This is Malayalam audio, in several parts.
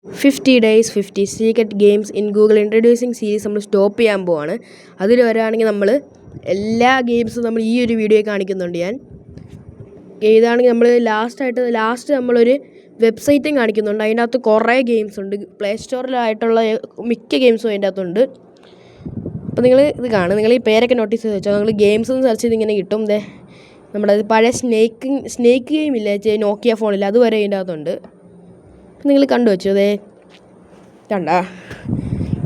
50 days 50 secret games in Google introducing series നമ്മൾ സ്റ്റോപ്പ് ചെയ്യാൻ പോവാണ്. അതിൽ വരാണെങ്കിൽ നമ്മൾ എല്ലാ ഗെയിംസും നമ്മൾ ഈ ഒരു വീഡിയോയിൽ കാണിക്കുന്നുണ്ട്. ഞാൻ ഇതാണെങ്കിൽ നമ്മൾ ലാസ്റ്റ് നമ്മളൊരു വെബ്സൈറ്റും കാണിക്കുന്നുണ്ട്. അതിൻ്റെ അകത്ത് കുറേ ഗെയിംസ് ഉണ്ട്. പ്ലേ സ്റ്റോറിലായിട്ടുള്ള മിക്ക ഗെയിംസും അതിൻ്റെ അകത്തുണ്ട്. അപ്പോൾ നിങ്ങൾ ഇത് കാണും. നിങ്ങൾ ഈ പേരൊക്കെ നോട്ടീസ് ചെയ്ത് വെച്ചാൽ നിങ്ങൾ ഗെയിംസ് എന്ന് സെർച്ച് ചെയ്ത് ഇങ്ങനെ കിട്ടും. നമ്മുടെ പഴയ സ്നേക്ക് ഗെയിം ഇല്ലേ, നോക്കിയ ഫോണിൽ, അതുവരെ അതിൻ്റെ അകത്തുണ്ട്. നിങ്ങൾ കണ്ടു വെച്ചു. കണ്ട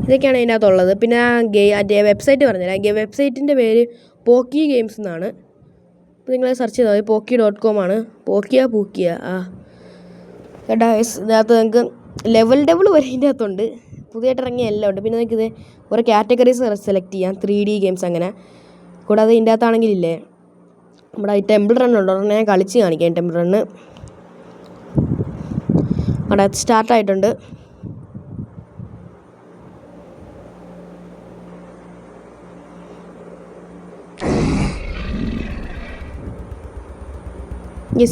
ഇതൊക്കെയാണ് അതിൻ്റെ അകത്തുള്ളത്. പിന്നെ അതിൻ്റെ വെബ്സൈറ്റ് പറഞ്ഞുതരാം. വെബ്സൈറ്റിൻ്റെ പേര് പോക്കി ഗെയിംസ് എന്നാണ്. അപ്പോൾ നിങ്ങൾ സെർച്ച് ചെയ്താൽ മതി. poki.com ആണ്. പൂക്കിയ കേട്ടാ. ഇതിനകത്ത് നിങ്ങൾക്ക് ലെവൽ വരെ ഇതിൻ്റെ അകത്തുണ്ട്. പുതിയതായിട്ട് ഇറങ്ങിയ എല്ലാം ഉണ്ട്. പിന്നെ നിങ്ങൾക്ക് ഓരോ കാറ്റഗറീസ് സെലക്ട് ചെയ്യാം. 3D ഗെയിംസ് അങ്ങനെ. കൂടാതെ ഇതിൻ്റെ അകത്താണെങ്കിലില്ലേ നമ്മുടെ ടെമ്പിൾ റൺ ഉണ്ട്. ഒരെണ്ണം ഞാൻ കളിച്ച് കാണിക്കാം. ടെമ്പിൾ റണ്ണ് അവിടെ സ്റ്റാർട്ടായിട്ടുണ്ട്.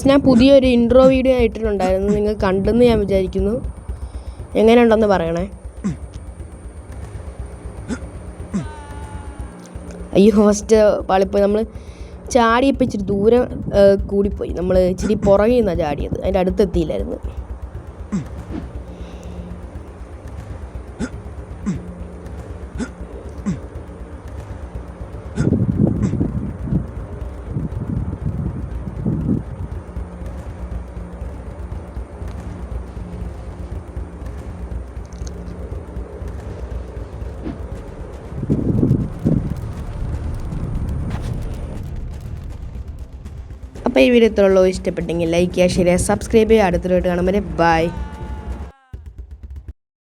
ഞാൻ പുതിയൊരു ഇൻട്രോ വീഡിയോ ആയിട്ടുണ്ടായിരുന്നു. നിങ്ങൾ കണ്ടെന്ന് ഞാൻ വിചാരിക്കുന്നു. എങ്ങനെയുണ്ടെന്ന് പറയണേ. അയ്യോ, ഫസ്റ്റ് പാളിപ്പോയി. നമ്മൾ ചാടിയപ്പോൾ ഇച്ചിരി ദൂരം കൂടിപ്പോയി. നമ്മൾ ഇച്ചിരി പുറകിൽ നിന്നാണ് ചാടിയത്. അതിൻ്റെ അടുത്തെത്തിയില്ലായിരുന്നു. അപ്പോൾ ഈ വീഡിയോ ഇത്രയുള്ളൂ. ഇഷ്ടപ്പെട്ടെങ്കിൽ ലൈക്ക് ചെയ്യുക, ഷെയർ ചെയ്യുക, സബ്സ്ക്രൈബ് ചെയ്യുക. അടുത്തൊരു കാണുമ്പോൾ ബൈ.